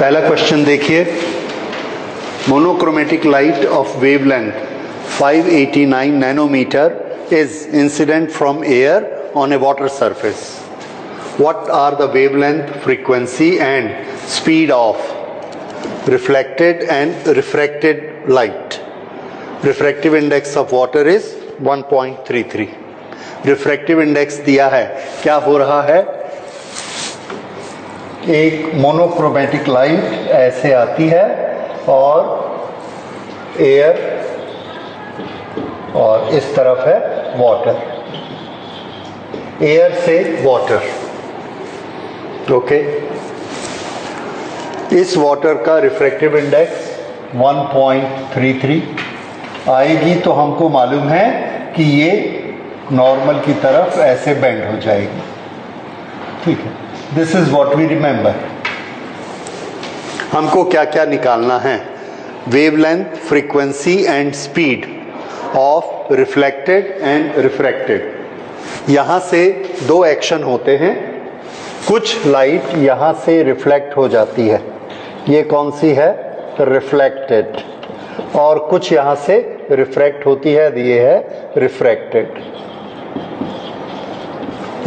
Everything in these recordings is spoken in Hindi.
पहला क्वेश्चन देखिए, monochromatic light of wavelength 589 nanometre is incident from air on a water surface. What are the wavelength, frequency and speed of reflected and refracted light? Refractive index of water is 1.33. Refractive index दिया है, क्या हो रहा है, एक मोनोक्रोमेटिक लाइट ऐसे आती है और एयर और इस तरफ है वाटर, एयर से वाटर, ओके। इस वाटर का रिफ्रैक्टिव इंडेक्स 1.33 आएगी, तो हमको मालूम है कि ये नॉर्मल की तरफ ऐसे बेंड हो जाएगी, ठीक है। This is what we remember. हमको क्या क्या निकालना है, wavelength, frequency and speed of reflected and refracted. यहां से दो एक्शन होते हैं, कुछ लाइट यहां से रिफ्लेक्ट हो जाती है, ये कौन सी है, रिफ्लेक्टेड, और कुछ यहां से रिफ्रैक्ट होती है, ये है रिफ्रैक्टेड।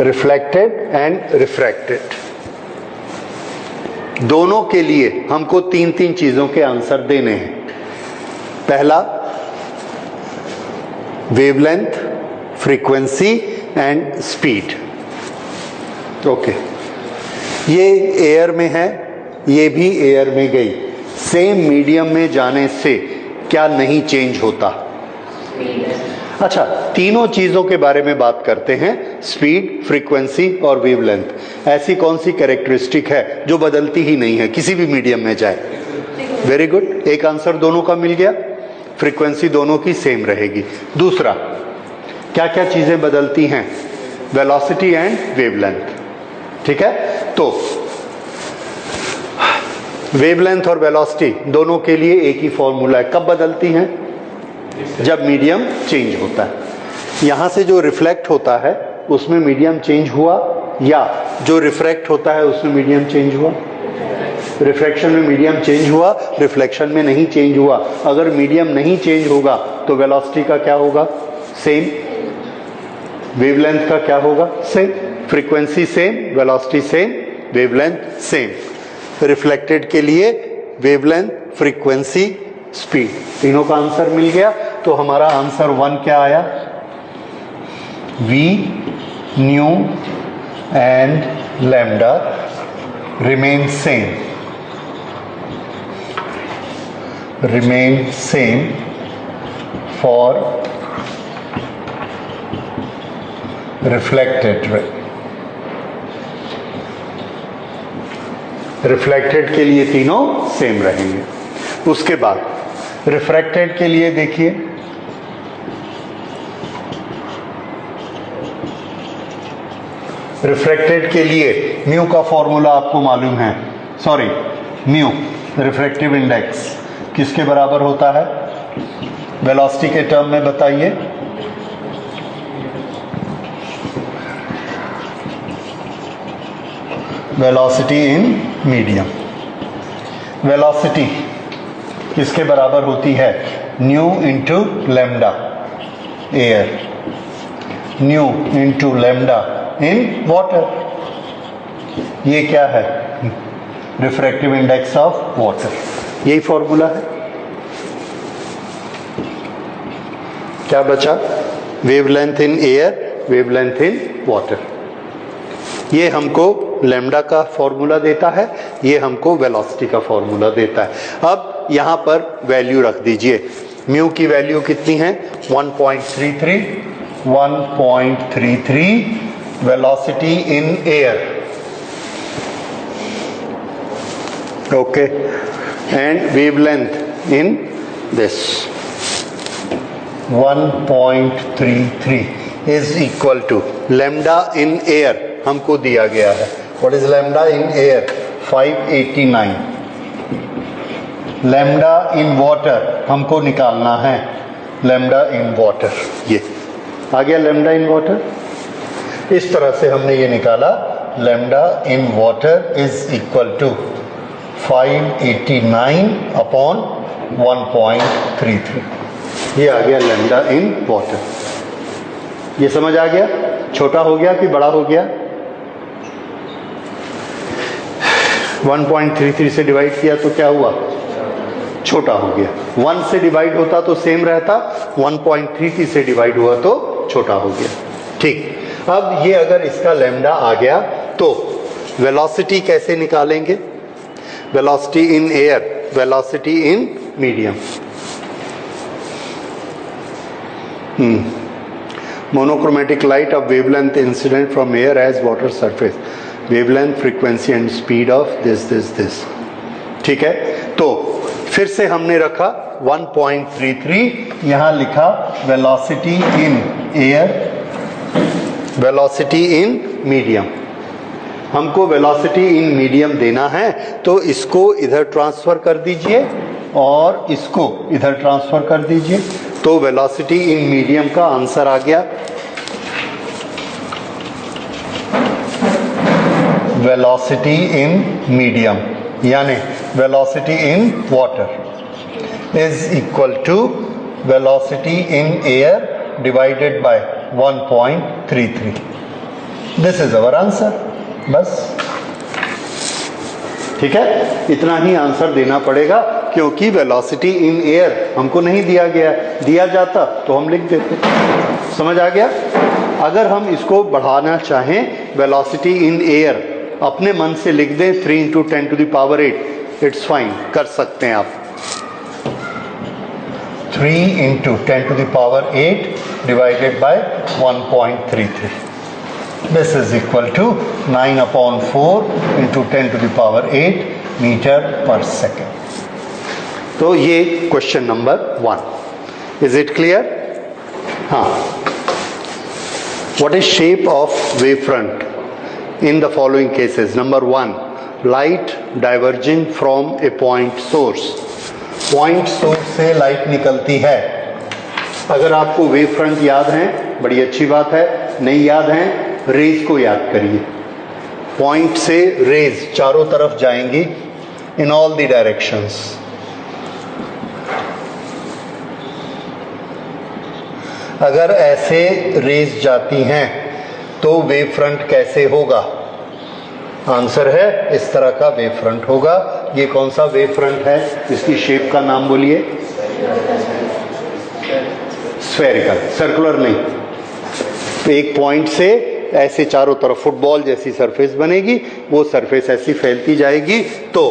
रिफ्लेक्टेड एंड रिफ्रैक्टेड, दोनों के लिए हमको तीन तीन चीजों के आंसर देने हैं। पहला wavelength, frequency and speed, okay. ये एयर में है, ये भी एयर में गई, सेम मीडियम में जाने से क्या नहीं चेंज होता? अच्छा, तीनों चीजों के बारे में बात करते हैं, स्पीड, फ्रीक्वेंसी और वेवलेंथ। ऐसी कौन सी कैरेक्टरिस्टिक है जो बदलती ही नहीं है, किसी भी मीडियम में जाए? वेरी गुड, एक आंसर दोनों का मिल गया। फ्रीक्वेंसी दोनों की सेम रहेगी। दूसरा, क्या क्या चीजें बदलती हैं? वेलोसिटी एंड वेवलेंथ, ठीक है। तो वेवलेंथ और वेलोसिटी दोनों के लिए एक ही फॉर्मूला है। कब बदलती हैं? जब मीडियम चेंज होता है। यहां से जो रिफ्लेक्ट होता है उसमें मीडियम चेंज हुआ, या जो रिफ्रैक्ट होता है उसमें मीडियम चेंज हुआ? रिफ्रैक्शन में मीडियम चेंज हुआ, रिफ्लेक्शन में नहीं चेंज हुआ। अगर मीडियम नहीं चेंज होगा तो वेलोसिटी का क्या होगा? सेम। वेवलेंथ का क्या होगा? Same. Frequency same, velocity same, wavelength same. Reflected के लिए वेवलेंथ, फ्रीक्वेंसी, स्पीड, तीनों का आंसर मिल गया। तो हमारा आंसर 1 क्या आया? V nu and lambda remain same for reflected ray। Reflected के लिए तीनों सेम रहेंगे। उसके बाद रिफ्रैक्टेड के लिए देखिए, रिफ्रैक्टेड के लिए म्यू का फॉर्मूला आपको मालूम है, सॉरी, म्यू रिफ्रैक्टिव इंडेक्स किसके बराबर होता है? वेलोसिटी के टर्म में बताइए। Velocity in medium. वेलोसिटी किसके बराबर होती है? New into lambda air, new into lambda in water. ये क्या है? रिफ्रैक्टिव इंडेक्स ऑफ वाटर, यही फॉर्मूला है। क्या बचा? Wavelength in air, wavelength in water. ये हमको लैम्डा का फॉर्मूला देता है, ये हमको वेलोसिटी का फॉर्मूला देता है। अब यहां पर वैल्यू रख दीजिए। म्यू की वैल्यू कितनी है? 1.33, 1.33 velocity in air, okay, and wavelength in this 1.33 is equal to lambda in air हमको दिया गया है। What is lambda in air? 589। Lambda in water हमको निकालना है, लैम्डा इन वाटर, ये आ गया लैम्डा इन वाटर। इस तरह से हमने ये निकाला, lambda in water is equal to 589 upon 1.33, ये आ गया लैम्डा इन वाटर। ये समझ आ गया? छोटा हो गया कि बड़ा हो गया? 1.33 से डिवाइड किया तो क्या हुआ? छोटा हो गया। 1 से डिवाइड होता तो सेम रहता, 1.33 से डिवाइड हुआ तो छोटा हो गया। ठीक, अब ये अगर इसका लैम्डा आ गया तो वेलोसिटी कैसे निकालेंगे? Velocity in air, velocity in medium. Monochromatic light of wavelength incident from air as water surface, wavelength, frequency and speed of this. ठीक है, तो फिर से हमने रखा 1.33, यहां लिखा velocity in air, velocity in medium. हमको वेलोसिटी इन मीडियम देना है तो इसको इधर ट्रांसफर कर दीजिए और इसको इधर ट्रांसफर कर दीजिए, तो वेलोसिटी इन मीडियम का आंसर आ गया। वेलोसिटी इन मीडियम यानी velocity in water is equal to velocity in air divided by 1.33। This is our answer. बस ठीक है, इतना ही आंसर देना पड़ेगा क्योंकि वेलोसिटी इन एयर हमको नहीं दिया गया, दिया जाता तो हम लिख देते। समझ आ गया? अगर हम इसको बढ़ाना चाहें वेलोसिटी इन एयर, अपने मन से लिख दें 3 × 10⁸, इट्स फाइन, कर सकते हैं आप। 3 × 10⁸ divided by 1.33, this is equal to 9/4 × 10⁸ meter पर सेकेंड। तो ये question number 1। Is it clear? हाँ। What is shape of wave front in the following cases? Number 1, light diverging from a point source. Point source से लाइट निकलती है। अगर आपको वेव फ्रंट याद है बड़ी अच्छी बात है, नहीं याद है रेज को याद करिए। पॉइंट से रेज चारों तरफ जाएंगी in all the directions। अगर ऐसे रेज जाती हैं तो वेव फ्रंट कैसे होगा? आंसर है इस तरह का वेव फ्रंट होगा। ये कौन सा वेव फ्रंट है? इसकी शेप का नाम बोलिए। स्फेरिकल, सर्कुलर नहीं। तो एक पॉइंट से ऐसे चारों तरफ फुटबॉल जैसी सरफेस बनेगी, वो सरफेस ऐसी फैलती जाएगी। तो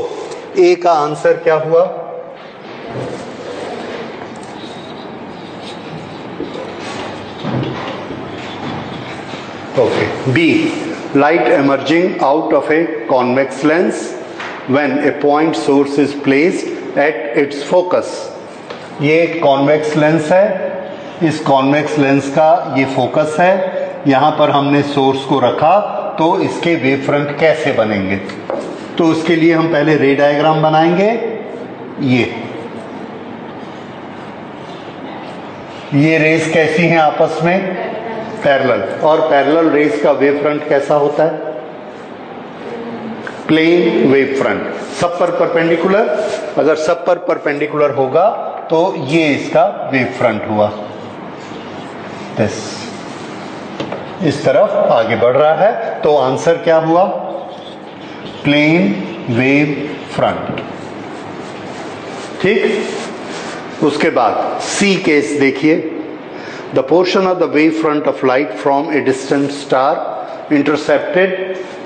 ए का आंसर क्या हुआ? Okay. B, light emerging out of a convex lens when a point source is placed at its focus। ये कॉन्वेक्स लेंस है, इस कॉन्वेक्स लेंस का ये फोकस है, यहाँ पर हमने सोर्स को रखा, तो इसके वेव फ्रंट कैसे बनेंगे? तो उसके लिए हम पहले रे डायग्राम बनाएंगे। ये रेस कैसी हैं आपस में? पैरेलल। और पैरेलल रेस का वेव फ्रंट कैसा होता है? Plane wave front. सब पर परपेंडिकुलर, अगर सब पर परपेंडिकुलर होगा तो ये इसका वेव फ्रंट हुआ। इस तरफ आगे बढ़ रहा है, तो आंसर क्या हुआ? Plane wave front. ठीक। उसके बाद सी केस देखिए। The portion of the wave front of light from a distant star intercepted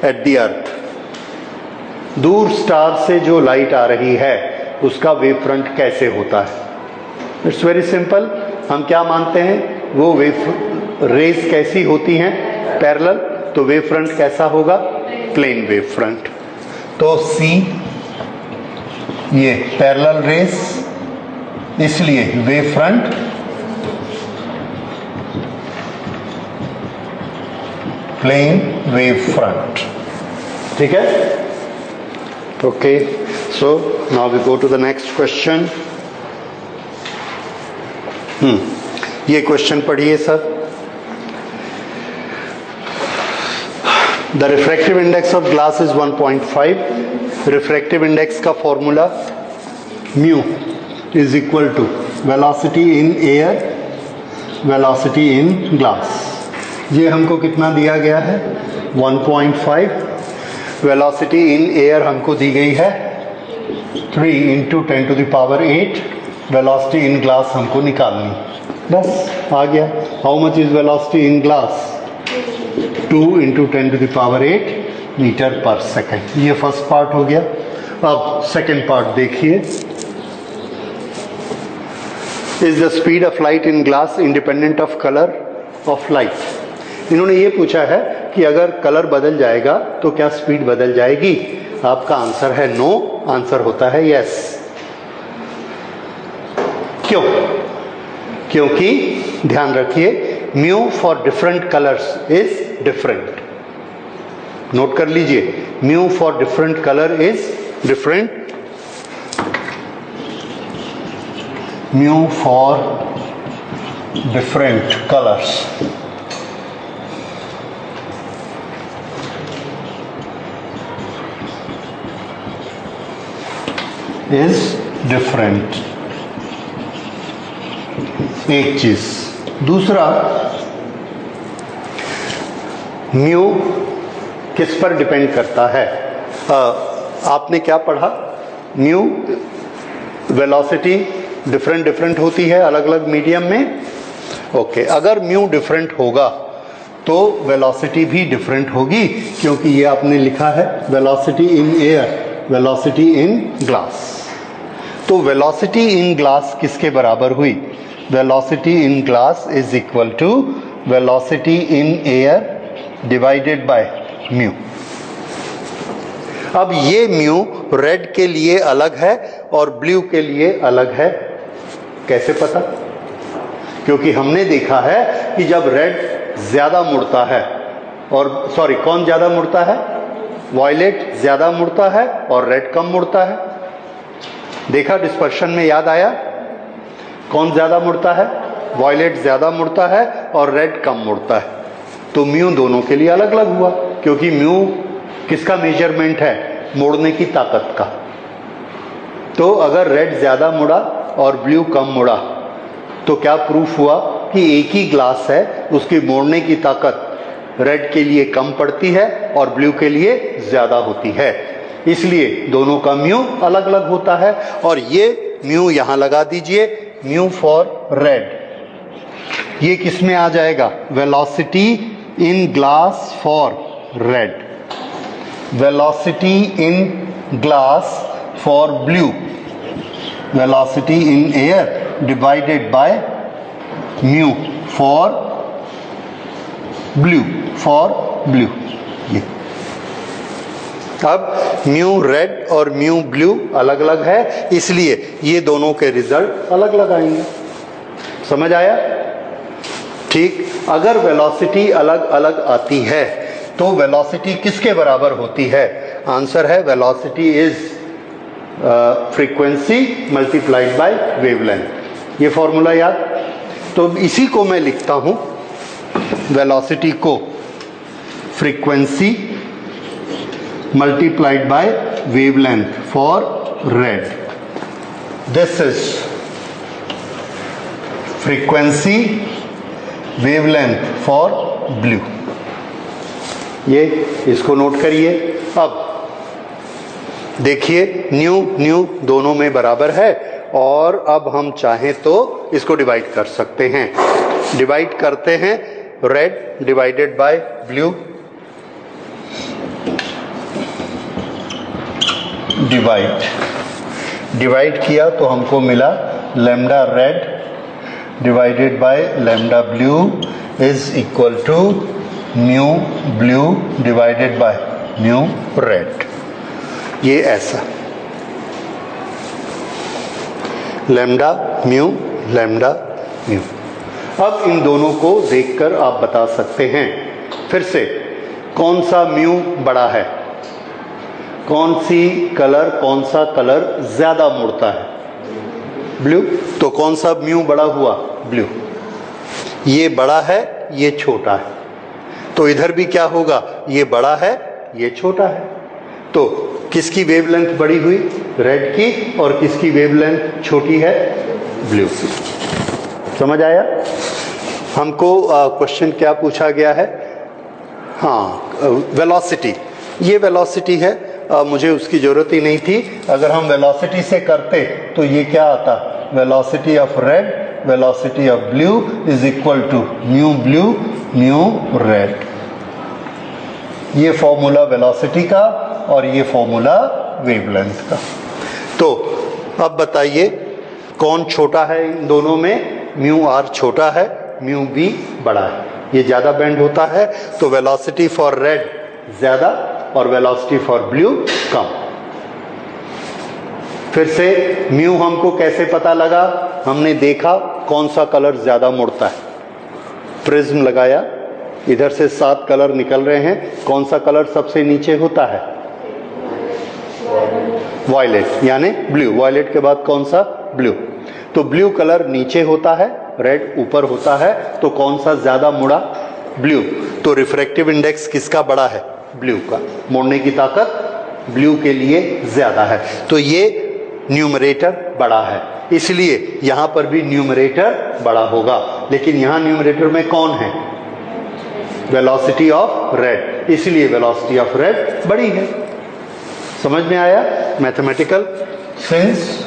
at the earth। दूर स्टार से जो लाइट आ रही है उसका वेव फ्रंट कैसे होता है? It's very simple. हम क्या मानते हैं? वो वेव रेस कैसी होती हैं? पैरेलल। तो वेव फ्रंट कैसा होगा? Plane wave front. तो सी ये पैरेलल रेस, इसलिए wave front plane wave front. ठीक है? Okay, so now we go to the next question. ये क्वेश्चन पढ़िए sir. The refractive index of glass is 1.5। Refractive index का formula mu is equal to velocity in air, velocity in glass. ये हमको कितना दिया गया है? 1.5। वेलोसिटी इन एयर हमको दी गई है 3 × 10⁸ वेलोसिटी इन ग्लास हमको निकालनी, बस आ गया। How much is velocity in glass? 2 × 10⁸ meter पर सेकेंड। ये फर्स्ट पार्ट हो गया। अब सेकेंड पार्ट देखिए। Is the speed of light in glass independent of colour of light? इन्होंने ये पूछा है कि अगर कलर बदल जाएगा तो क्या स्पीड बदल जाएगी? आपका आंसर है नो, आंसर होता है यस। क्यों? क्योंकि ध्यान रखिए mu for different colours is different. Note कर लीजिए, mu for different colour is different. Mu for different colours is different. एक चीज। दूसरा, म्यू किस पर डिपेंड करता है? आपने क्या पढ़ा? म्यू वेलोसिटी डिफरेंट डिफरेंट होती है अलग अलग मीडियम में। ओके, अगर म्यू डिफरेंट होगा तो वेलोसिटी भी डिफरेंट होगी, क्योंकि ये आपने लिखा है velocity in air, velocity in glass. तो वेलोसिटी इन ग्लास किसके बराबर हुई? Velocity in glass is equal to velocity in air divided by mu. अब ये म्यू रेड के लिए अलग है और ब्लू के लिए अलग है। कैसे पता? क्योंकि हमने देखा है कि जब रेड ज्यादा मुड़ता है और कौन ज्यादा मुड़ता है? वायलेट ज्यादा मुड़ता है और रेड कम मुड़ता है। देखा डिस्पर्शन में, याद आया? कौन ज्यादा मुड़ता है? वायलेट ज्यादा मुड़ता है और रेड कम मुड़ता है। तो म्यू दोनों के लिए अलग अलग हुआ, क्योंकि म्यू किसका मेजरमेंट है? मोड़ने की ताकत का। तो अगर रेड ज्यादा मुड़ा और ब्लू कम मुड़ा तो क्या प्रूफ हुआ कि एक ही ग्लास है, उसकी मोड़ने की ताकत रेड के लिए कम पड़ती है और ब्लू के लिए ज्यादा होती है। इसलिए दोनों का म्यू अलग अलग होता है। और ये म्यू यहां लगा दीजिए, म्यू फॉर रेड। ये किस में आ जाएगा? Velocity in glass for red, velocity in glass for blue, velocity in air divided by mu for blue, ये। अब म्यू रेड और म्यू ब्लू अलग अलग है, इसलिए ये दोनों के रिजल्ट अलग अलग आएंगे। समझ आया? ठीक। अगर वेलोसिटी अलग अलग आती है तो वेलोसिटी किसके बराबर होती है? आंसर है velocity is frequency multiplied by wavelength. ये फॉर्मूला याद? तो इसी को मैं लिखता हूं, वेलोसिटी को frequency multiplied by wavelength for red. This is frequency wavelength for blue. ये इसको नोट करिए। अब देखिए न्यू न्यू दोनों में बराबर है और अब हम चाहें तो इसको डिवाइड कर सकते हैं। डिवाइड करते हैं, red divided by blue, divide किया तो हमको मिला lambda red divided by lambda blue is equal to mu blue divided by mu red. ये ऐसा लैम्डा म्यू लैम्डा म्यू। अब इन दोनों को देखकर आप बता सकते हैं फिर से कौन सा म्यू बड़ा है, कौन सा कलर ज्यादा मुड़ता है? ब्लू। तो कौन सा म्यू बड़ा हुआ? ब्लू। ये बड़ा है, ये छोटा है। तो इधर भी क्या होगा, ये बड़ा है ये छोटा है, तो किसकी वेवलेंथ बड़ी हुई, रेड की, और किसकी वेवलेंथ छोटी है, ब्लू की। समझ आया? हमको क्वेश्चन क्या पूछा गया है, हाँ वेलोसिटी, ये वेलोसिटी है, मुझे उसकी जरूरत ही नहीं थी। अगर हम वेलोसिटी से करते तो ये क्या आता, velocity of red velocity of blue is equal to mu blue mu red. ये फॉर्मूला वेलोसिटी का और ये फॉर्मूला वेवलेंथ का। तो अब बताइए कौन छोटा है इन दोनों में, म्यू आर छोटा है, म्यू बी बड़ा है, ये ज्यादा बेंड होता है, तो वेलोसिटी फॉर रेड ज्यादा और वेलोसिटी फॉर ब्लू कम। फिर से म्यू हमको कैसे पता लगा, हमने देखा कौन सा कलर ज्यादा मुड़ता है, प्रिज्म लगाया, इधर से 7 कलर निकल रहे हैं, कौन सा कलर सबसे नीचे होता है, वायलेट यानी ब्लू, वायलेट के बाद कौन सा, ब्लू। तो ब्लू कलर नीचे होता है, रेड ऊपर होता है, तो कौन सा ज्यादा मुड़ा, ब्लू। तो रिफ्रैक्टिव इंडेक्स किसका बड़ा है, ब्लू का, मोड़ने की ताकत ब्लू के लिए ज्यादा है, तो ये न्यूमरेटर बड़ा है, इसलिए यहां पर भी न्यूमरेटर बड़ा होगा। लेकिन यहां न्यूमरेटर में कौन है, वेलोसिटी ऑफ रेड, इसलिए वेलोसिटी ऑफ रेड बड़ी है। समझ में आया? Mathematical, since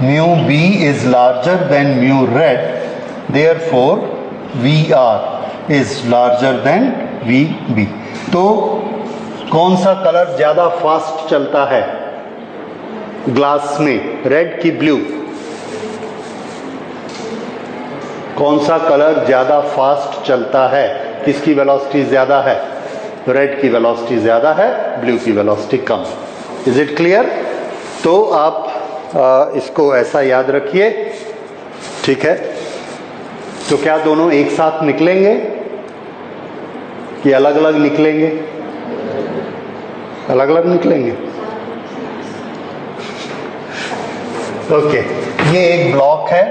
mu B is larger than mu red, therefore V R is larger than V B. तो कौन सा कलर ज्यादा फास्ट चलता है ग्लास में, रेड की ब्लू? कौन सा कलर ज्यादा फास्ट चलता है, किसकी वेलोसिटी ज्यादा है, रेड की वेलोसिटी ज्यादा है, ब्लू की velocity come. Is it clear? तो आप इसको ऐसा याद रखिए, ठीक है? तो क्या दोनों एक साथ निकलेंगे कि अलग अलग निकलेंगे? अलग अलग निकलेंगे। ओके, ये एक ब्लॉक है,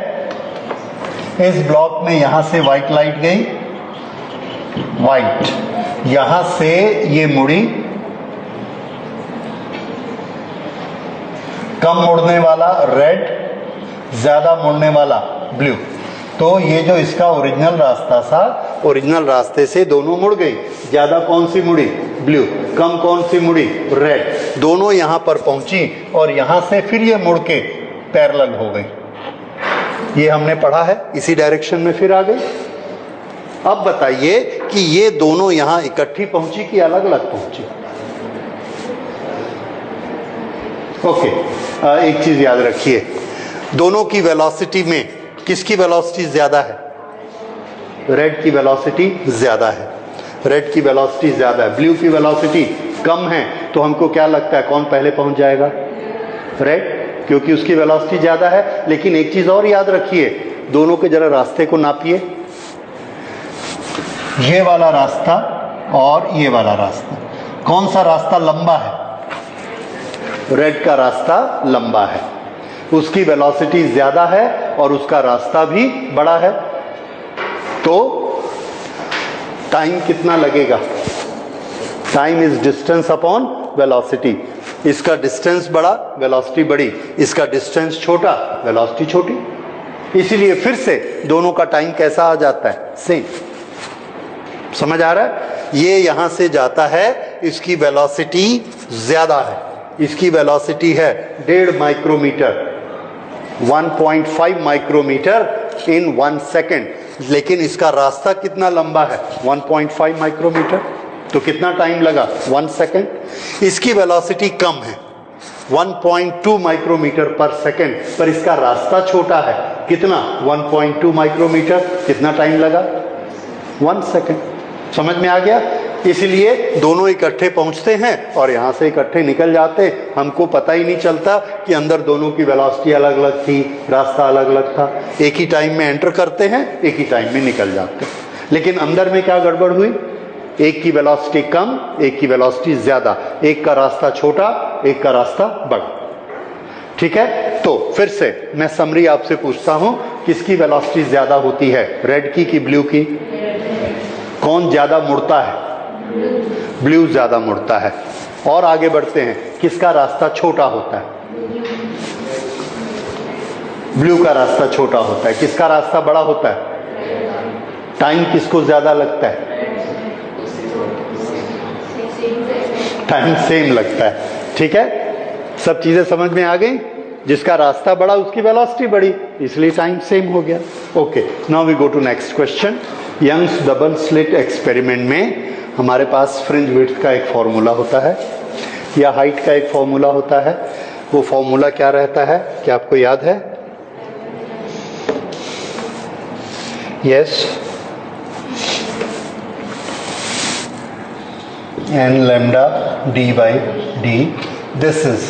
इस ब्लॉक में यहां से व्हाइट लाइट गई, व्हाइट, यहां से ये मुड़ी, कम मुड़ने वाला रेड, ज्यादा मुड़ने वाला ब्लू। तो ये जो इसका ओरिजिनल रास्ता था, ओरिजिनल रास्ते से दोनों मुड़ गई, ज्यादा कौन सी मुड़ी, ब्लू, कम कौन सी मुड़ी, रेड। दोनों यहां पर पहुंची और यहां से फिर ये मुड़ के पैरेलल हो गई, ये हमने पढ़ा है, इसी डायरेक्शन में फिर आ गई। अब बताइए कि ये दोनों यहां इकट्ठी पहुंची कि अलग अलग पहुंची? ओके, एक चीज याद रखिए, दोनों की वेलोसिटी में किसकी वेलोसिटी ज्यादा है, रेड की वेलोसिटी ज्यादा है, रेड की वेलोसिटी ज्यादा है, ब्लू की वेलोसिटी कम है। तो हमको क्या लगता है कौन पहले पहुंच जाएगा, रेड, क्योंकि उसकी वेलोसिटी ज्यादा है। लेकिन एक चीज और याद रखिए, दोनों के जरा रास्ते को नापिए, ये वाला रास्ता और ये वाला रास्ता, कौन सा रास्ता लंबा है, रेड का रास्ता लंबा है, उसकी वेलोसिटी ज्यादा है और उसका रास्ता भी बड़ा है। तो टाइम कितना लगेगा, time is distance upon velocity, इसका डिस्टेंस बड़ा वेलोसिटी बड़ी, इसका डिस्टेंस छोटा वेलोसिटी छोटी, इसीलिए फिर से दोनों का टाइम कैसा आ जाता है, सेम। समझ आ रहा है? ये यहां से जाता है, इसकी वेलोसिटी ज्यादा है, इसकी वेलोसिटी है 1.5 माइक्रोमीटर, 1.5 माइक्रोमीटर इन 1 सेकेंड, लेकिन इसका रास्ता कितना लंबा है, 1.5 माइक्रोमीटर, तो कितना टाइम लगा, 1 सेकेंड। इसकी वेलोसिटी कम है, 1.2 माइक्रोमीटर पर सेकेंड, पर इसका रास्ता छोटा है, कितना, 1.2 माइक्रोमीटर, कितना टाइम लगा, 1 सेकेंड। समझ में आ गया? इसलिए दोनों इकट्ठे पहुंचते हैं और यहां से इकट्ठे निकल जाते, हमको पता ही नहीं चलता कि अंदर दोनों की वेलोसिटी अलग अलग थी, रास्ता अलग अलग था। एक ही टाइम में एंटर करते हैं, एक ही टाइम में निकल जाते हैं। लेकिन अंदर में क्या गड़बड़ हुई, एक की वेलोसिटी कम, एक की वेलोसिटी ज्यादा, एक का रास्ता छोटा, एक का रास्ता बड़ा। ठीक है? तो फिर से मैं समरी आपसे पूछता हूं, किसकी वेलोसिटी ज्यादा होती है, रेड की कि ब्लू की? कौन ज्यादा मुड़ता है? ब्लू ज्यादा मुड़ता है। और आगे बढ़ते हैं, किसका रास्ता छोटा होता है? ब्लू का रास्ता छोटा होता है। किसका रास्ता बड़ा होता है? टाइम किसको ज्यादा लगता है? टाइम सेम लगता है। ठीक है, सब चीजें समझ में आ गई। जिसका रास्ता बड़ा उसकी वेलोसिटी बड़ी, इसलिए टाइम सेम हो गया। Okay, now we go to next question. Young's double slit experiment में हमारे पास फ्रिंज विड्थ का एक फॉर्मूला होता है या हाइट का एक फॉर्मूला होता है। वो फॉर्मूला क्या रहता है, क्या आपको याद है? Yes, n lambda d by d. This is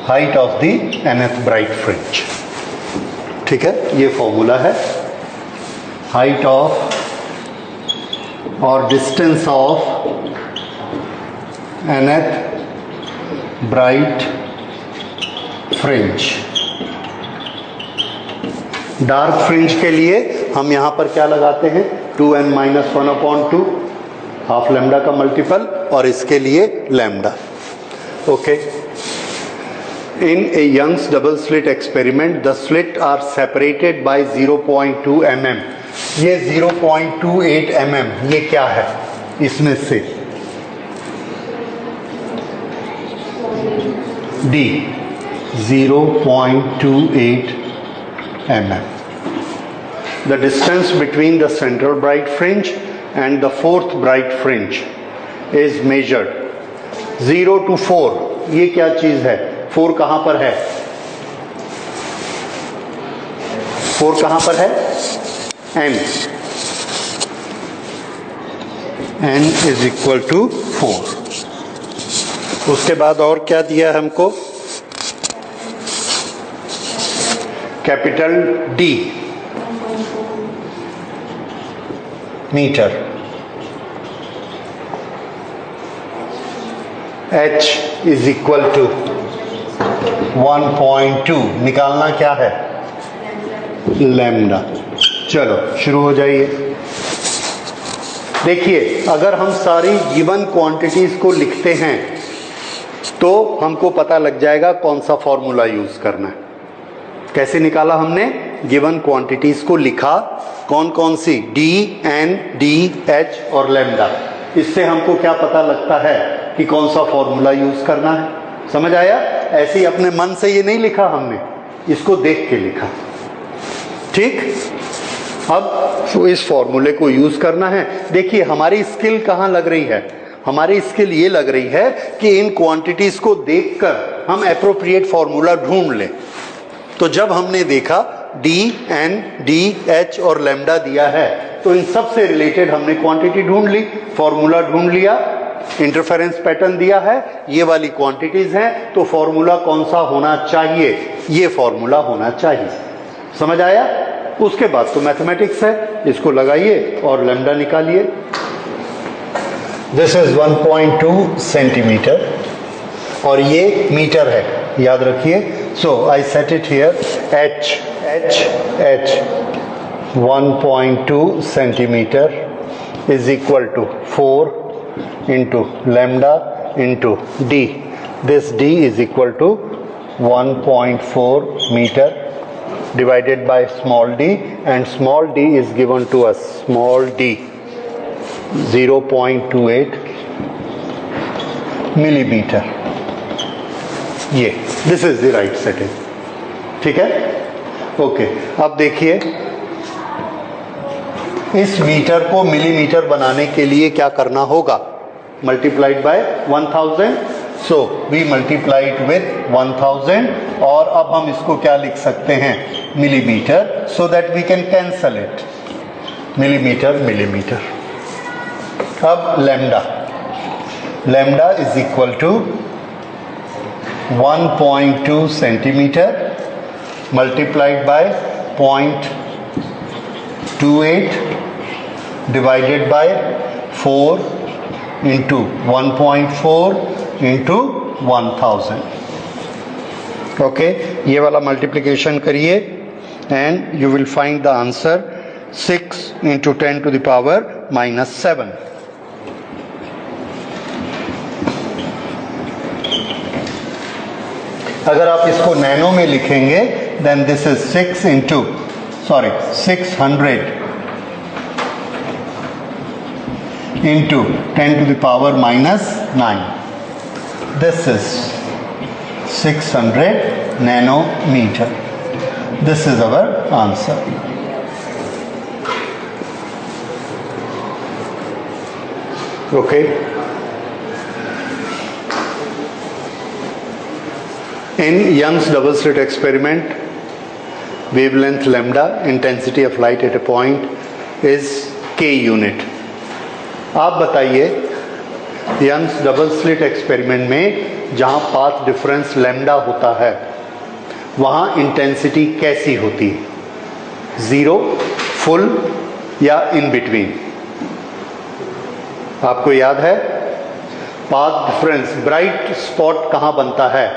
height of the nth bright fringe. ठीक है, ये फॉर्मूला है हाइट ऑफ और distance of nth bright fringe. Dark fringe के लिए हम यहां पर क्या लगाते हैं, 2n-1/2 हाफ लैम्डा का मल्टीपल, और इसके लिए lambda. Okay, in a Young's double slit experiment the slit are separated by 0.2 mm। ये 0.28 mm ये क्या है इसमें से? D 0.28 mm। The distance between the central bright fringe and the fourth bright fringe is measured 0 to 4। ये क्या चीज है? 4 कहां पर है? 4 कहां पर है? n। n is equal to 4। उसके बाद और क्या दिया हमको? Capital D meter, h is equal to 1.2। निकालना क्या है? लैम्डा। चलो शुरू हो जाइए। देखिए, अगर हम सारी गिवन क्वांटिटीज को लिखते हैं तो हमको पता लग जाएगा कौन सा फॉर्मूला यूज करना है। कैसे निकाला हमने? गिवन क्वांटिटीज को लिखा, कौन कौन सी? D, N, D, H और लैम्डा। इससे हमको क्या पता लगता है कि कौन सा फॉर्मूला यूज करना है। समझ आया? ऐसे ही अपने मन से ये नहीं लिखा हमने, इसको देख के लिखा। ठीक, अब इस फॉर्मूले को यूज करना है। देखिए हमारी स्किल कहाँ लग रही है? हमारी स्किल ये लग रही है कि इन क्वांटिटीज को देखकर हम एप्रोप्रिएट फॉर्मूला ढूंढ लें। तो जब हमने देखा D, N, D, H और लैम्डा दिया है तो इन सब से रिलेटेड हमने क्वांटिटी ढूंढ ली, फॉर्मूला ढूंढ लिया, इंटरफेरेंस पैटर्न दिया है, ये वाली क्वांटिटीज हैं, तो फॉर्मूला कौन सा होना चाहिए? ये फॉर्मूला होना चाहिए। समझ आया? उसके बाद तो मैथमेटिक्स है, इसको लगाइए और लैम्डा निकालिए। दिस इज 1.2 सेंटीमीटर और ये मीटर है, याद रखिए। So I set it here, h 1.2 centimeter is equal to 4 into lambda into d. This d is equal to 1.4 meter divided by small d, and small d is given to us, small d 0.28 millimeter. ये this is the right setting. ठीक है, ओके। अब देखिए, इस मीटर को मिलीमीटर बनाने के लिए क्या करना होगा? Multiplied by 1000। So we multiplied with 1000 और अब हम इसको क्या लिख सकते हैं? Millimeter, so that we can cancel it. Millimeter millimeter. अब lambda, lambda is equal to 1.2 centimeter multiplied by 0.28 divided by 4 into 1.4 into 1000। Okay, ये वाला मल्टीप्लिकेशन करिए, and you will find the answer 6 into 10 to the power minus 7. अगर आप इसको नैनो में लिखेंगे then this is 600 into 10 to the power minus 9. This is 600 nanometer. This is our answer. Okay. In Young's double slit experiment, wavelength lambda, intensity of light at a point is k unit. आप बताइए यंग्स डबल स्लिट एक्सपेरिमेंट में जहां पाथ डिफरेंस लैम्डा होता है वहां इंटेंसिटी कैसी होती है, जीरो, फुल या इन बिटवीन? आपको याद है पाथ डिफरेंस, ब्राइट स्पॉट कहां बनता है,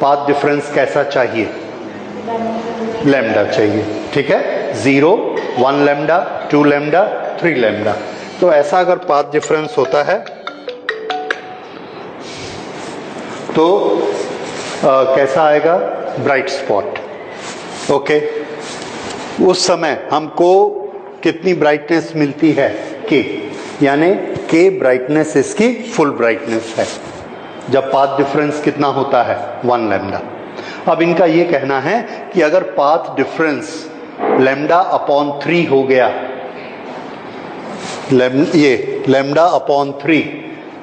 पाथ डिफरेंस कैसा चाहिए, लैम्डा चाहिए, ठीक है, 0, 1 लैम्डा, 2 लैम्डा, 3 लैम्डा। तो ऐसा अगर पाथ डिफरेंस होता है तो कैसा आएगा, ब्राइट स्पॉट। ओके, उस समय हमको कितनी ब्राइटनेस मिलती है, के, यानी के ब्राइटनेस इसकी फुल ब्राइटनेस है जब पाथ डिफरेंस कितना होता है, 1 लैम्डा। अब इनका ये कहना है कि अगर पाथ डिफरेंस लैम्डा अपॉन 3 हो गया, ये लैम्डा अपॉन 3,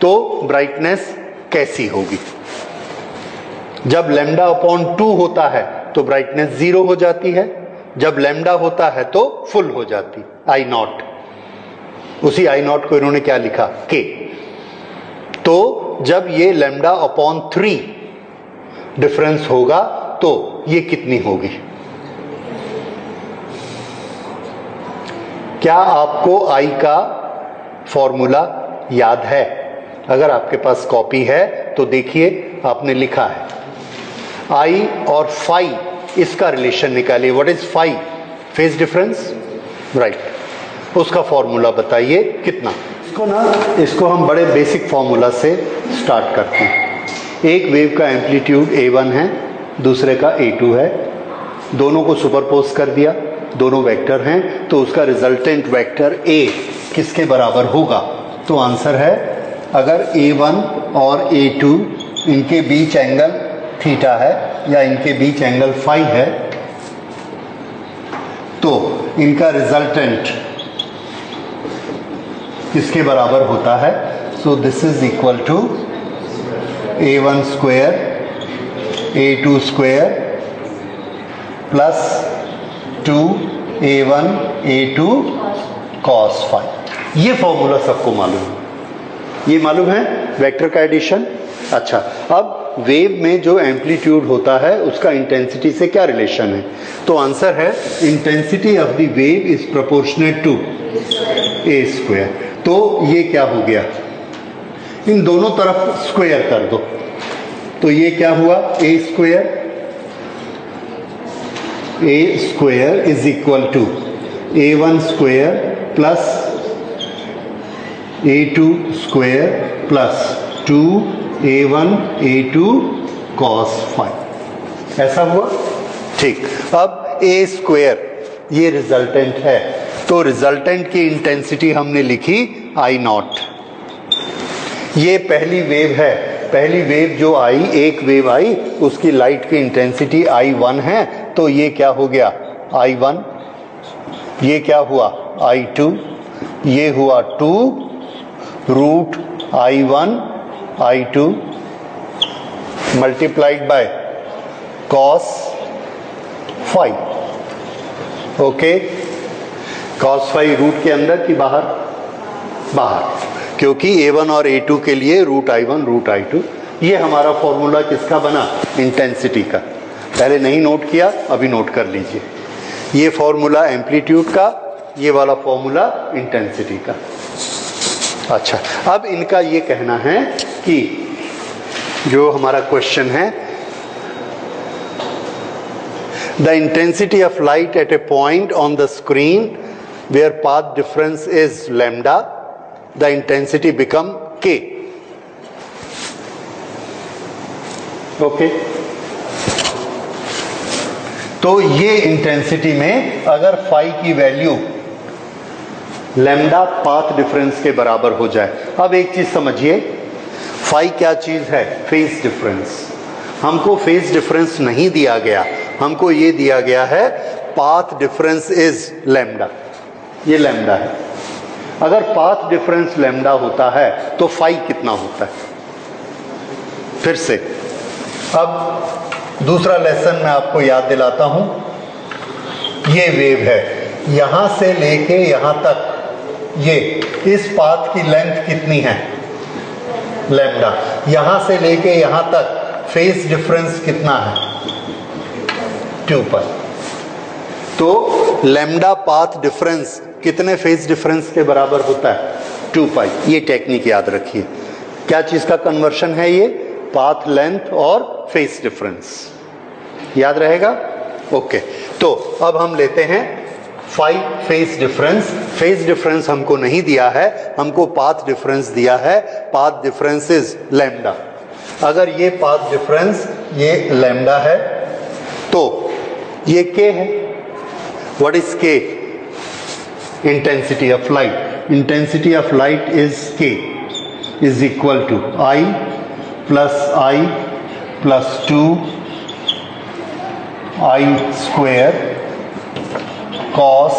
तो ब्राइटनेस कैसी होगी? जब लैम्डा अपॉन 2 होता है तो ब्राइटनेस 0 हो जाती है, जब लैम्डा होता है तो फुल हो जाती, आई नॉट। उसी आई नॉट को इन्होंने क्या लिखा, के। तो जब ये लैम्डा अपॉन 3 डिफरेंस होगा तो ये कितनी होगी? क्या आपको आई का फॉर्मूला याद है? अगर आपके पास कॉपी है तो देखिए आपने लिखा है आई और फाई, इसका रिलेशन निकालिए। What is phi? Phase difference, right. उसका फॉर्मूला बताइए कितना। इसको हम बड़े बेसिक फॉर्मूला से स्टार्ट करते हैं। एक वेव का एम्पलीट्यूड A1 है, दूसरे का A2 है, दोनों को सुपरपोज कर दिया, दोनों वेक्टर हैं, तो उसका रिजल्टेंट वेक्टर A किसके बराबर होगा? तो आंसर है, अगर A1 और A2 इनके बीच एंगल थीटा है या इनके बीच एंगल फाई है, तो इनका रिजल्टेंट किसके बराबर होता है? So this is equal to A1 square A2 square plus 2A1 A2 cos phi. ये फॉर्मूला सबको मालूम है, ये मालूम है वेक्टर का एडिशन। अच्छा, अब वेव में जो एम्पलीट्यूड होता है उसका इंटेंसिटी से क्या रिलेशन है? तो आंसर है intensity of the wave is proportionate to A square. तो ये क्या हो गया, इन दोनों तरफ स्क्वायर कर दो, तो ये क्या हुआ, A square is equal to A1 square plus A2 square plus 2A1 A2 cos phi. ऐसा हुआ, ठीक। अब A स्क्वायर ये रिजल्टेंट है, तो रिजल्टेंट की इंटेंसिटी हमने लिखी I नॉट। ये पहली वेव है, पहली वेव जो आई, एक वेव आई, उसकी लाइट की इंटेंसिटी I1 है, तो ये क्या हो गया, I1। ये क्या हुआ, I2। ये हुआ 2 root I1 I2 multiplied by cos phi. Okay, cos phi root के अंदर कि बाहर? बाहर, क्योंकि A1 और A2 के लिए रूट I1 रूट I2। ये हमारा फॉर्मूला किसका बना, इंटेंसिटी का। पहले नहीं नोट किया, अभी नोट कर लीजिए। ये फॉर्मूला एम्पलीट्यूड का, ये वाला फॉर्मूला इंटेंसिटी का। अच्छा, अब इनका ये कहना है कि जो हमारा क्वेश्चन है, The intensity of light at a point on the screen where path difference is lambda, the intensity become k. Okay. तो ये इंटेंसिटी में अगर फाई की वैल्यू लैम्डा पाथ डिफरेंस के बराबर हो जाए, अब एक चीज समझिए, फाई क्या चीज है? Phase difference. हमको फेज डिफरेंस नहीं दिया गया, हमको ये दिया गया है पाथ डिफरेंस इज लैम्डा, ये लैम्डा है। अगर पाथ डिफरेंस लैम्डा होता है तो फाई कितना होता है? फिर से अब दूसरा लेसन मैं आपको याद दिलाता हूं। ये वेव है, यहां से लेके यहां तक, ये इस पाथ की लेंथ कितनी है? लैम्डा। यहां से लेके यहां तक फेज डिफरेंस कितना है? 2 पाई। तो लैम्डा पाथ डिफरेंस कितने फेज डिफरेंस के बराबर होता है? 2 पाई। ये टेक्निक याद रखिए। क्या चीज का कन्वर्शन है ये? पाथ लेंथ और फेज डिफरेंस। याद रहेगा? ओके। तो अब हम लेते हैं phi phase difference. Phase difference हमको नहीं दिया है, हमको पाथ डिफरेंस दिया है। Path difference is lambda. अगर ये पाथ डिफरेंस ये लैम्डा है तो ये के है। What is K? Intensity of light. Intensity of light is K is equal to I plus 2 I square cos,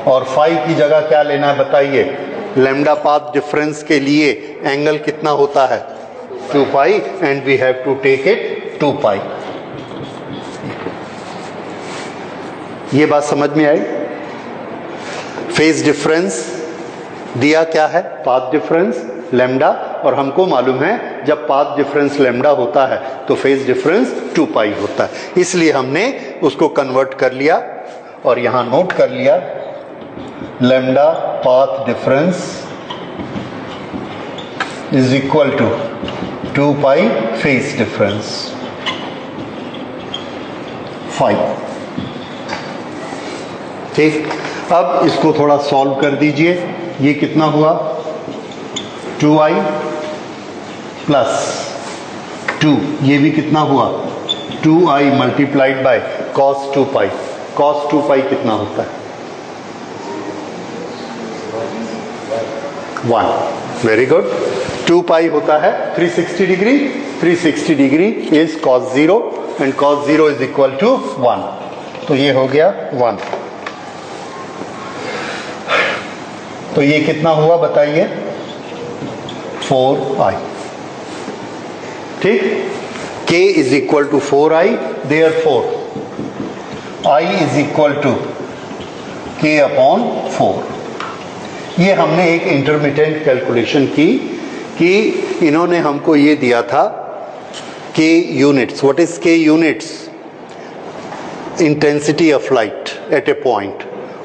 और फाई की जगह क्या लेना है बताइए? लैम्डा पाथ डिफरेंस के लिए एंगल कितना होता है? 2 pi, and we have to take it 2 pi. ये बात समझ में आई? फेज डिफरेंस दिया क्या है? पाथ डिफरेंस लैम्डा, और हमको मालूम है जब पाथ डिफरेंस लैम्डा होता है तो फेज डिफरेंस 2 पाई होता है। इसलिए हमने उसको कन्वर्ट कर लिया और यहां नोट कर लिया lambda path difference is equal to 2 pi phase difference 5। ठीक, अब इसको थोड़ा सॉल्व कर दीजिए। ये कितना हुआ? 2i प्लस 2, ये भी कितना हुआ? 2i multiplied by cos 2 pi. cos 2 पाई कितना होता है? 1। Very good. 2 पाई होता है 360 degree. 360 degree is cos 0 and cos 0 is equal to 1। तो ये हो गया 1। तो ये कितना हुआ बताइए? 4i। ठीक, k is equal to 4i, therefore i is equal to k upon 4। ये हमने एक इंटरमिटेंट कैलकुलेशन की कि इन्होंने हमको ये दिया था k units. What is k units? Intensity of light eight A point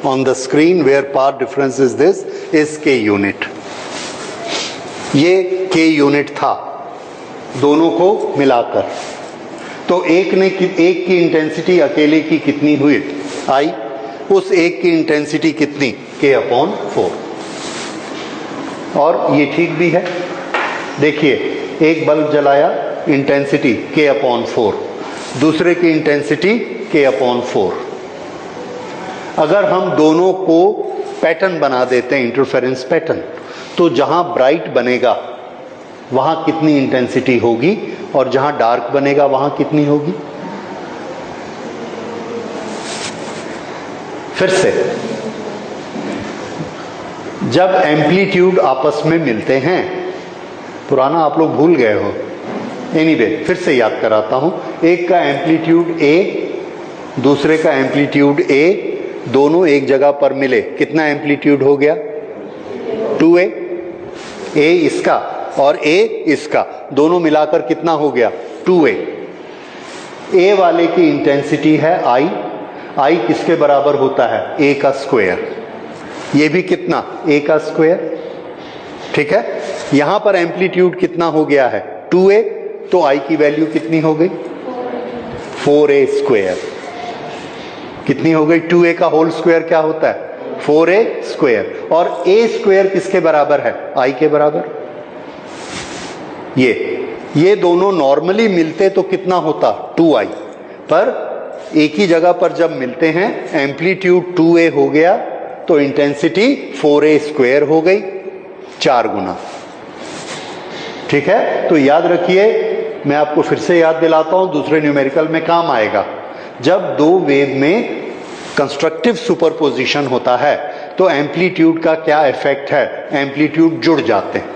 on the screen where path difference is this is k unit। ये k यूनिट था दोनों को मिलाकर। तो एक की इंटेंसिटी अकेले की कितनी हुई? I। उस एक की इंटेंसिटी कितनी? k upon 4। और ये ठीक भी है। देखिए, एक बल्ब जलाया, इंटेंसिटी k अपॉन 4, दूसरे की इंटेंसिटी k अपॉन 4। अगर हम दोनों को पैटर्न बना देते हैं, इंटरफेरेंस पैटर्न, तो जहां ब्राइट बनेगा वहां कितनी इंटेंसिटी होगी और जहां डार्क बनेगा वहां कितनी होगी? फिर से, जब एम्पलीट्यूड आपस में मिलते हैं, पुराना आप लोग भूल गए हो, एनीवे फिर से याद कराता हूं। एक का एम्पलीट्यूड A, दूसरे का एम्पलीट्यूड A, दोनों एक जगह पर मिले, कितना एम्पलीट्यूड हो गया? 2a। A इसका और A इसका, दोनों मिलाकर कितना हो गया? 2a। A वाले की इंटेंसिटी है I। I किसके बराबर होता है? A का स्क्वायर। ये भी कितना? A का स्क्वायर। ठीक है, यहां पर एम्पलीट्यूड कितना हो गया है? 2a। तो I की वैल्यू कितनी हो गई? 4a square. कितनी हो गई? 2a का होल स्क्वायर क्या होता है? 4a square. और a स्क्वायर किसके बराबर है? I के बराबर। ये दोनों नॉर्मली मिलते तो कितना होता? 2i, पर एक ही जगह पर जब मिलते हैं एम्पलीट्यूड 2a हो गया तो इंटेंसिटी 4a स्क्वायर हो गई, 4 गुना। ठीक है, तो याद रखिए, मैं आपको फिर से याद दिलाता हूं, दूसरे न्यूमेरिकल में काम आएगा। जब दो वेव में कंस्ट्रक्टिव सुपरपोजिशन होता है तो एम्पलीट्यूड का क्या इफेक्ट है? एम्पलीट्यूड जुड़ जाते हैं।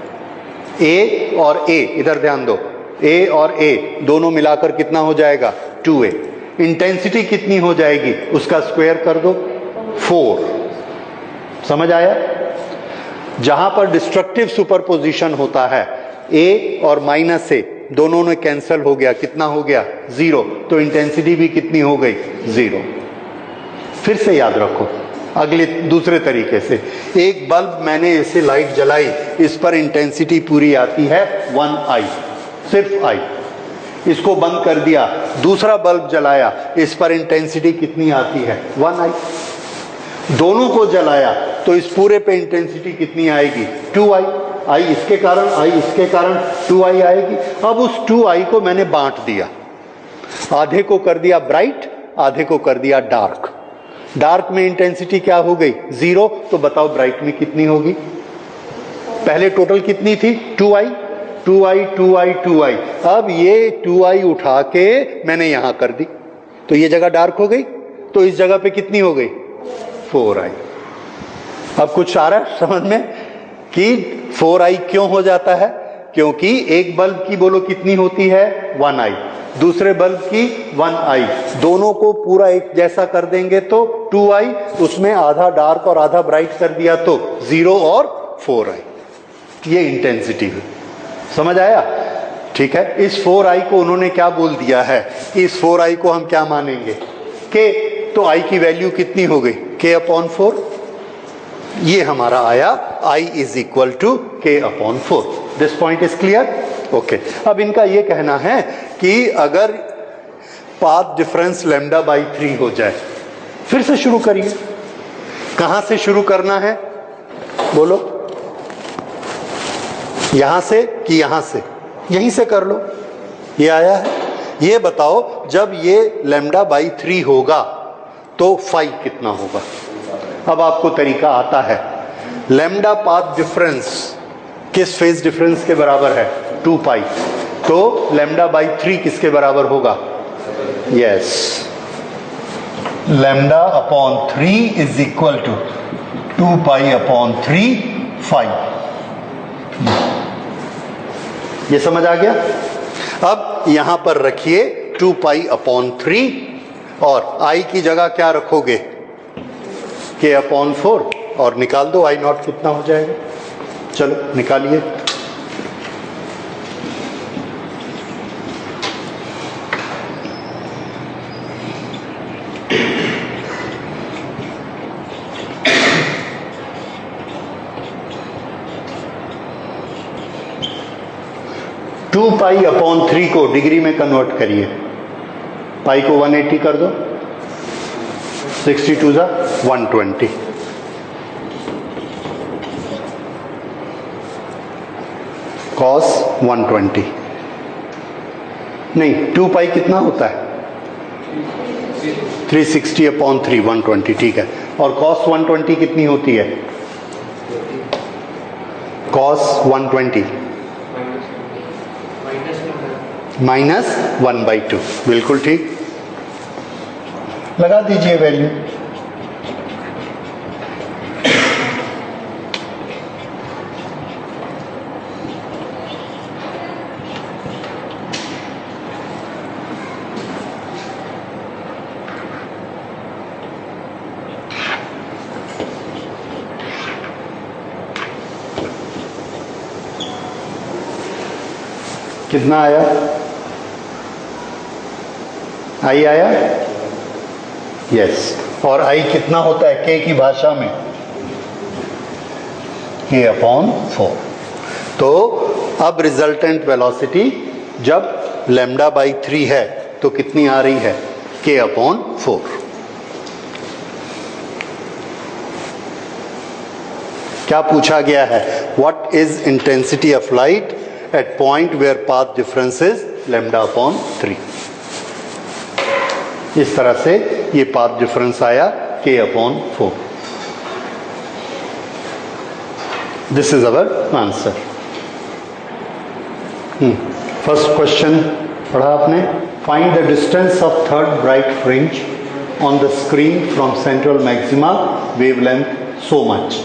ए और ए, इधर ध्यान दो, ए और ए दोनों मिलाकर कितना हो जाएगा? 2a। इंटेंसिटी कितनी हो जाएगी? उसका स्क्वायर कर दो, 4। समझ आया? जहां पर डिस्ट्रक्टिव सुपरपोजिशन होता है, ए और माइनस ए दोनों में कैंसिल हो गया, कितना हो गया? 0। तो इंटेंसिटी भी कितनी हो गई? 0। फिर से याद रखो, अगले दूसरे तरीके से, एक बल्ब मैंने ऐसे लाइट जलाई, इस पर इंटेंसिटी पूरी आती है 1i, सिर्फ i। इसको बंद कर दिया, दूसरा बल्ब जलाया, इस पर इंटेंसिटी कितनी आती है? 1i। दोनों को जलाया तो इस पूरे पे इंटेंसिटी कितनी आएगी? 2i। i इसके कारण, i इसके कारण 2i आएगी। अब उस 2i को मैंने बांट दिया, आधे को कर दिया ब्राइट, आधे को कर दिया डार्क। डार्क में इंटेंसिटी क्या हो गई? 0। तो बताओ ब्राइट में कितनी होगी? पहले टोटल कितनी थी? 2i, 2i, 2i, 2i। अब ये 2i उठा के मैंने यहां कर दी, तो ये जगह डार्क हो गई, तो इस जगह पे कितनी हो गई? 4i। अब कुछ आ रहा है समझ में कि 4i क्यों हो जाता है? क्योंकि एक बल्ब की बोलो कितनी होती है? 1i, दूसरे बल्ब की 1i, दोनों को पूरा एक जैसा कर देंगे तो 2i, उसमें आधा डार्क और आधा ब्राइट कर दिया तो 0 और 4i। ये इंटेंसिटी है, समझ आया? ठीक है, इस 4i को उन्होंने क्या बोल दिया है? इस 4i को हम क्या मानेंगे? k। तो i की वैल्यू कितनी हो गई? k/4। ये हमारा आया i is equal to k/4। This point is clear? Okay. अब इनका ये कहना है कि अगर पाथ डिफरेंस λ/3 हो जाए, फिर से शुरू करिए। कहां से शुरू करना है बोलो? यहां से कि यहां से? यहीं से कर लो। ये आया है, ये बताओ जब ये λ/3 होगा तो फाई कितना होगा? अब आपको तरीका आता है। लैम्डा पाथ डिफरेंस किस फेज डिफरेंस के बराबर है? 2π। तो λ/3 किसके बराबर होगा? Yes, λ/3 is equal to 2π/3 phi. ये समझ आ गया? अब यहां पर रखिए 2π/3 और i की जगह क्या रखोगे? k/4 और निकाल दो i0 कितना हो जाएगा। चलो निकालिए। टू π/3 को डिग्री में कन्वर्ट करिए। पाई को 180 कर दो, 62 जा 120। cos 120 नहीं, 2π कितना होता है? 360/3 120। ठीक है, और cos 120 कितनी होती है? cos 120 -1/2। बिल्कुल ठीक, लगा दीजिए वैल्यू। कितना आया? आई आया? यस। और आई कितना होता है के की भाषा में? k/4। तो अब रिजल्टेंट वेलोसिटी जब λ/3 है तो कितनी आ रही है? k/4। क्या पूछा गया है? What is intensity of light at point where path difference is λ/3। इस तरह से ये पाथ डिफरेंस आया k/4। This is our answer. First question पढ़ा आपने। Find the distance of third bright fringe on the screen from central maxima wavelength so much.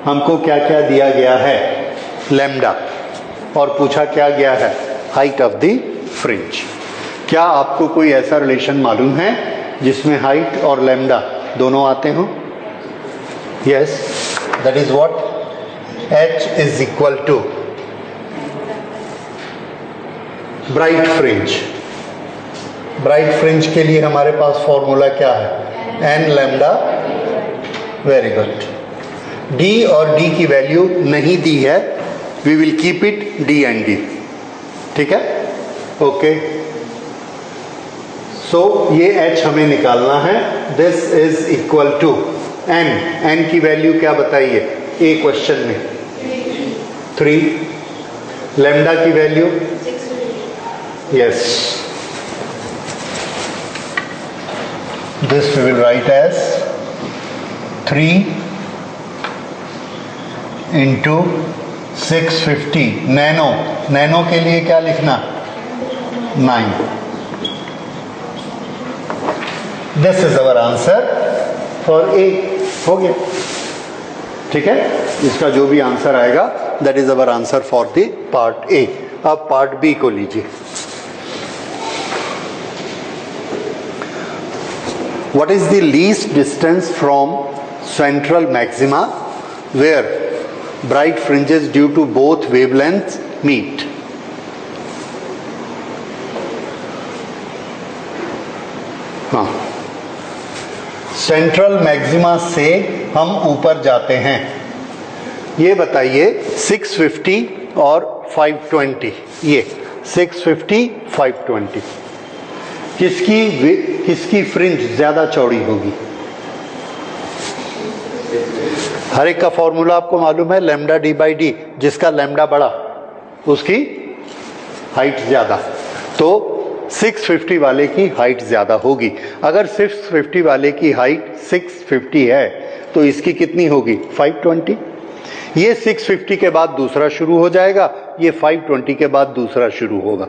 हमको क्या क्या दिया गया है? लैम्डा, और पूछा क्या गया है? Height of the fringe. क्या आपको कोई ऐसा रिलेशन मालूम है जिसमें हाइट और लैम्डा दोनों आते हो? Yes, that is what H is equal to bright fringe. Bright fringe के लिए हमारे पास फॉर्मूला क्या है? n lambda. Very good. d और d की वैल्यू नहीं दी है, we will keep it d and d। ठीक है, ओके। सो ये h हमें निकालना है। This is equal to n की वैल्यू क्या बताइए ए क्वेश्चन में? 3। लैम्डा की value? Yes, this we will write as 3 into 650 nano. Nano के लिए क्या लिखना? 9। This is our answer for A. हो गया, ठीक है। इसका जो भी आंसर आएगा that is our answer for the part A. अब पार्ट बी को लीजिए। What is the least distance from central maxima where bright fringes due to both wavelengths meet? हाँ, सेंट्रल मैक्सिमा से हम ऊपर जाते हैं। ये बताइए 650 और 520, ये 650 520 किसकी फ्रिंज ज्यादा चौड़ी होगी? हर एक का फॉर्मूला आपको मालूम है, लैम्डा डी बाई डी। जिसका लैम्डा बड़ा उसकी हाइट ज्यादा, तो 650 वाले की हाइट ज्यादा होगी। अगर 650 वाले की हाइट 650 है तो इसकी कितनी होगी? 520। ये 650 के बाद दूसरा शुरू हो जाएगा, ये 520 के बाद दूसरा शुरू होगा।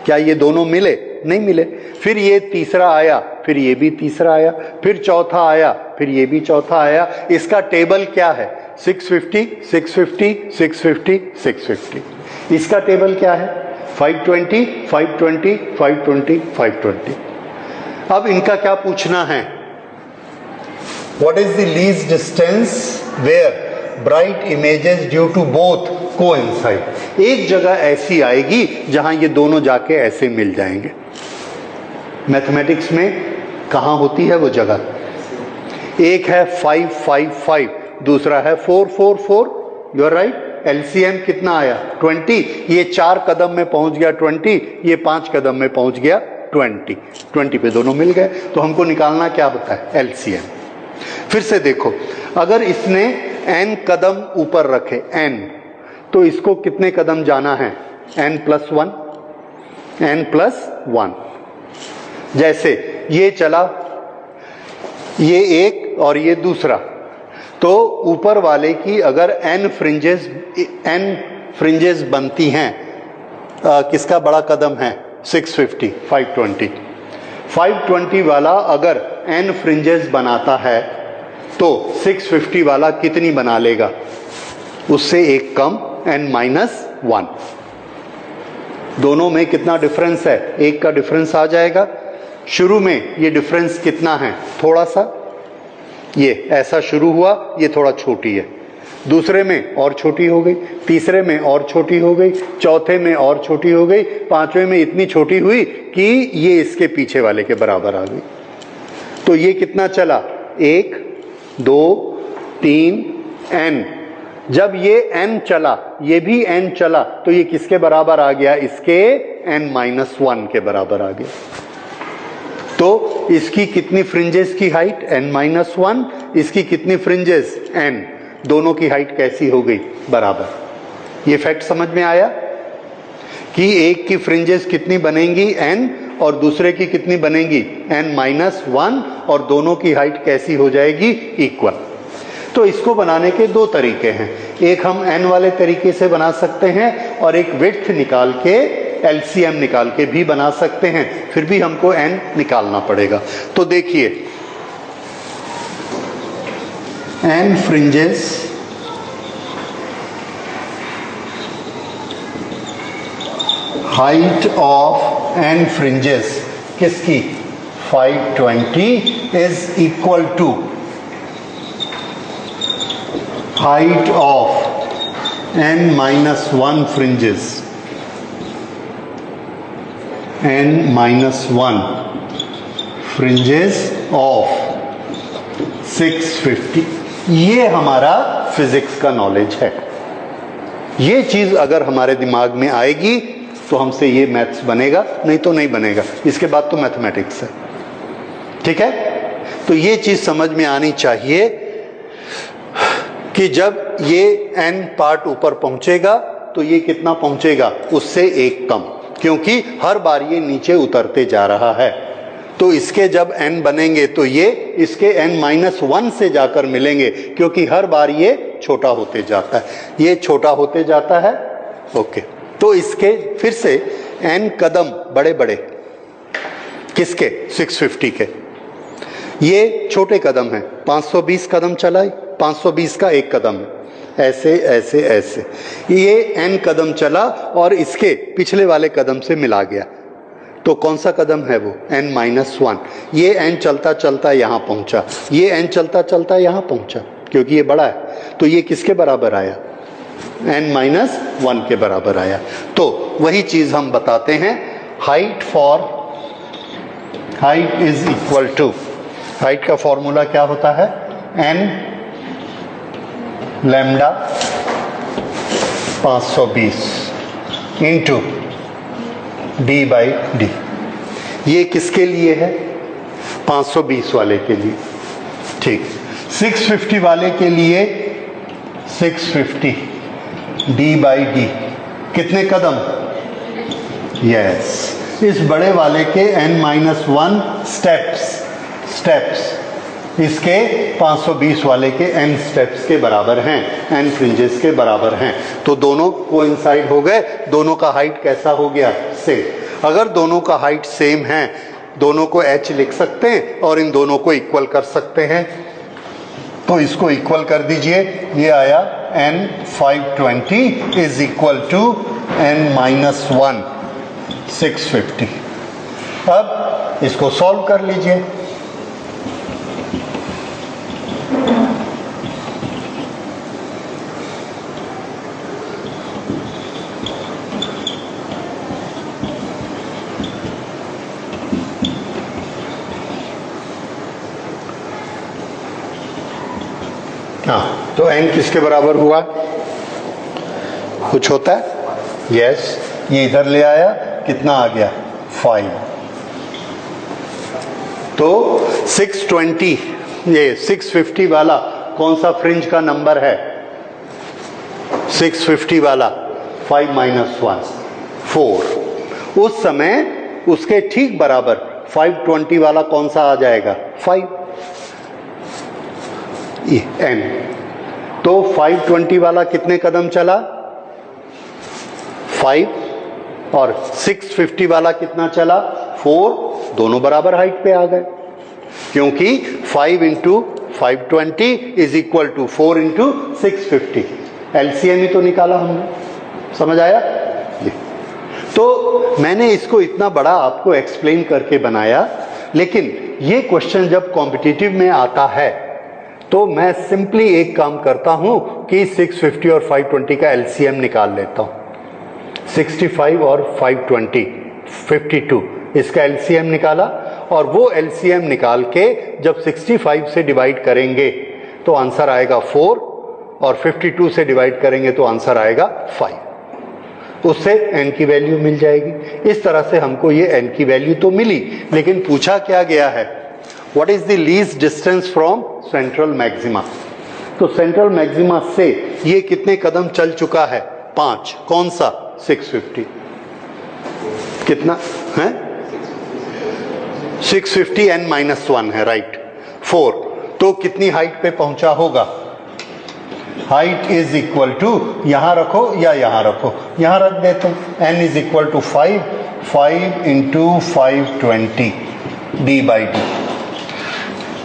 क्या ये दोनों मिले? नहीं मिले। फिर ये तीसरा आया, फिर ये भी तीसरा आया, फिर चौथा आया, फिर ये भी चौथा आया। इसका टेबल क्या है? 650 650 650 650। इसका टेबल क्या है? 520 520 520 520। अब इनका क्या पूछना है? What is the least distance where bright images due to both coincide? एक जगह ऐसी आएगी जहां ये दोनों जाके ऐसे मिल जाएंगे। मैथमेटिक्स में कहां होती है वो जगह? एक है 5 5 5, दूसरा है 4 4 4। You are right. एलसीएम कितना आया? 20। ये 4 कदम में पहुंच गया 20, ये 5 कदम में पहुंच गया 20। 20 पे दोनों मिल गए। तो हमको निकालना क्या होता है? एलसीएम। फिर से देखो, अगर इसने n कदम ऊपर रखे n, तो इसको कितने कदम जाना है? n+1 n+1। जैसे ये चला, ये एक और ये दूसरा, तो ऊपर वाले की अगर n फ्रिंजेस बनती हैं, किसका बड़ा कदम है? 650 520। 520 वाला अगर n फ्रिंजेस बनाता है तो 650 वाला कितनी बना लेगा? उससे एक कम, n-1। दोनों में कितना डिफरेंस है? एक का डिफरेंस आ जाएगा। शुरू में ये डिफरेंस कितना है? थोड़ा सा, ये ऐसा शुरू हुआ, ये थोड़ा छोटी है। दूसरे में और छोटी हो गई, तीसरे में और छोटी हो गई, चौथे में और छोटी हो गई, पांचवें में इतनी छोटी हुई कि ये इसके पीछे वाले के बराबर आ गई। तो ये कितना चला? 1 2 3 n। जब ये n चला, ये भी n चला, तो ये किसके बराबर आ गया? इसके n-1 के बराबर आ गया। तो इसकी कितनी फ्रिंजेस की हाइट? n-1। इसकी कितनी फ्रिंजेस? n। दोनों की हाइट कैसी हो गई, बराबर। ये फैक्ट समझ में आया कि एक की फ्रिंजेस कितनी बनेंगी, n, और दूसरे की कितनी बनेंगी, n-1, और दोनों की हाइट कैसी हो जाएगी, इक्वल। तो इसको बनाने के दो तरीके हैं, एक हम n वाले तरीके से बना सकते हैं और एक विड्थ निकाल के LCM निकाल के भी बना सकते हैं, फिर भी हमको n निकालना पड़ेगा। तो देखिए n fringes height of n fringes किसकी, 520 is equal to height of n-1 fringes, n-1 fringes of 650। ये हमारा फिजिक्स का नॉलेज है। ये चीज अगर हमारे दिमाग में आएगी तो हमसे ये मैथ्स बनेगा, नहीं तो नहीं बनेगा। इसके बाद तो मैथमेटिक्स है, ठीक है। तो ये चीज समझ में आनी चाहिए कि जब ये n पार्ट ऊपर पहुंचेगा तो ये कितना पहुंचेगा, उससे एक कम, क्योंकि हर बार ये नीचे उतरते जा रहा है। तो इसके जब n बनेंगे तो ये इसके n-1 से जाकर मिलेंगे, क्योंकि हर बार ये छोटा होते जाता है, ये छोटा होते जाता है। ओके, तो इसके फिर से n कदम बड़े बड़े किसके, 650 के, ये छोटे कदम है, 520 कदम चला, 520 का एक कदम है, ऐसे ऐसे ऐसे, ये n कदम चला और इसके पिछले वाले कदम से मिला गया। तो कौन सा कदम है वो, n-1। ये n चलता चलता यहाँ पहुंचा, ये n चलता चलता यहाँ पहुंचा, क्योंकि ये बड़ा है। तो ये किसके बराबर आया, n-1 के बराबर आया। तो वही चीज हम बताते हैं, height is equal to, height का फॉर्मूला क्या होता है, n लैम्डा 520 इंटू d/d। ये किसके लिए है, 520 वाले के लिए, ठीक। 650 वाले के लिए 650 d/d, कितने कदम, यस, इस बड़े वाले के n-1 स्टेप्स इसके 520 वाले के n स्टेप्स के बराबर हैं, n फ्रिंजेस के बराबर हैं। तो दोनों कोइंसाइड हो गए, दोनों का हाइट कैसा हो गया, सेम। अगर दोनों का हाइट सेम है, दोनों को h लिख सकते हैं और इन दोनों को इक्वल कर सकते हैं। तो इसको इक्वल कर दीजिए, ये आया n-520 is equal to n-1 650। अब इसको सॉल्व कर लीजिए। हाँ, तो n किसके बराबर हुआ, कुछ होता है, यस, ये इधर ले आया, कितना आ गया, 5। तो 620, ये 650 वाला कौन सा फ्रिंज का नंबर है, 650 वाला 5-1 4। उस समय उसके ठीक बराबर 520 वाला कौन सा आ जाएगा, 5 n। तो 520 वाला कितने कदम चला, 5, और 650 वाला कितना चला, 4। दोनों बराबर हाइट पे आ गए, क्योंकि 5 into 520 is equal to 4 into 650। LCM ही तो निकाला हमने, समझ आया। तो मैंने इसको इतना बड़ा आपको एक्सप्लेन करके बनाया, लेकिन ये क्वेश्चन जब कॉम्पिटिटिव में आता है तो मैं सिंपली एक काम करता हूं कि 650 और 520 का LCM निकाल लेता हूं। 65 और 520 52, इसका LCM निकाला, और वो LCM निकाल के जब 65 से डिवाइड करेंगे तो आंसर आएगा 4, और 52 से डिवाइड करेंगे तो आंसर आएगा 5। उससे n की वैल्यू मिल जाएगी। इस तरह से हमको ये n की वैल्यू तो मिली, लेकिन पूछा क्या गया है, what is the least distance from central maxima. तो सेंट्रल मैक्सिमा से ये कितने कदम चल चुका है? 5। कौन सा? 650। कितना है? 650 n-1 है, राइट। 4। तो कितनी हाइट पे पहुंचा होगा? हाइट इज इक्वल टू, यहां रखो या यहां रखो, यहां रख देते हैं, n is equal to 5 into 520 d/d।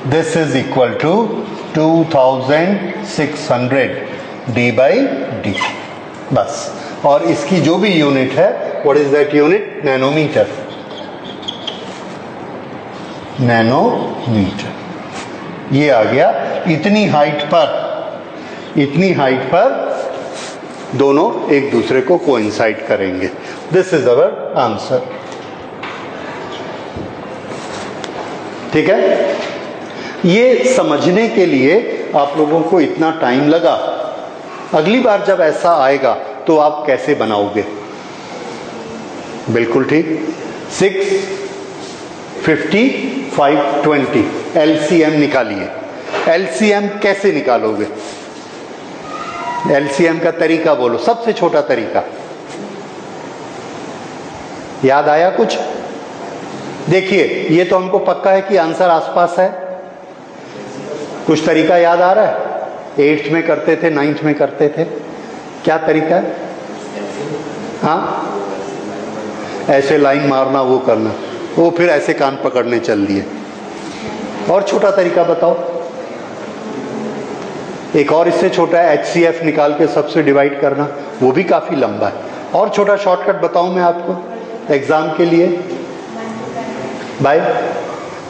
This is equal to 2600 d/d। बस। और इसकी जो भी यूनिट है, what is that unit? Nanometer. Nanometer. ये आ गया। इतनी हाइट पर दोनों एक दूसरे को कोइंसाइड करेंगे। This is our answer. ठीक है। ये समझने के लिए आप लोगों को इतना टाइम लगा। अगली बार जब ऐसा आएगा तो आप कैसे बनाओगे? बिल्कुल ठीक। 650 520 LCM निकालिए। LCM कैसे निकालोगे? LCM का तरीका बोलो, सबसे छोटा तरीका। याद आया कुछ? देखिए, ये तो हमको पक्का है कि आंसर आसपास है। कुछ तरीका याद आ रहा है? 8th में करते थे, 9th में करते थे। क्या तरीका है? हाँ, ऐसे लाइन मारना, वो करना, वो फिर ऐसे कान पकड़ने चल दिए। और छोटा तरीका बताओ। एक और इससे छोटा है, HCF निकाल के सबसे डिवाइड करना, वो भी काफी लंबा है। और छोटा शॉर्टकट बताऊं मैं आपको एग्जाम के लिए? बाय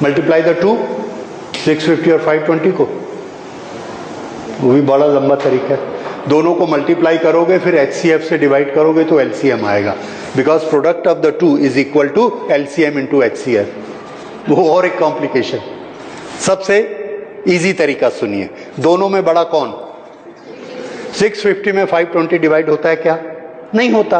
मल्टीप्लाई द 2, 650 और 520 को, वो भी बड़ा लंबा तरीका है। दोनों को मल्टीप्लाई करोगे, फिर HCF से डिवाइड करोगे तो LCM आएगा, because product of the two is equal to LCM into HCF। वो और एक कॉम्प्लिकेशन। सबसे इजी तरीका सुनिए। दोनों में बड़ा कौन? 650 में 520 डिवाइड होता है क्या? नहीं होता।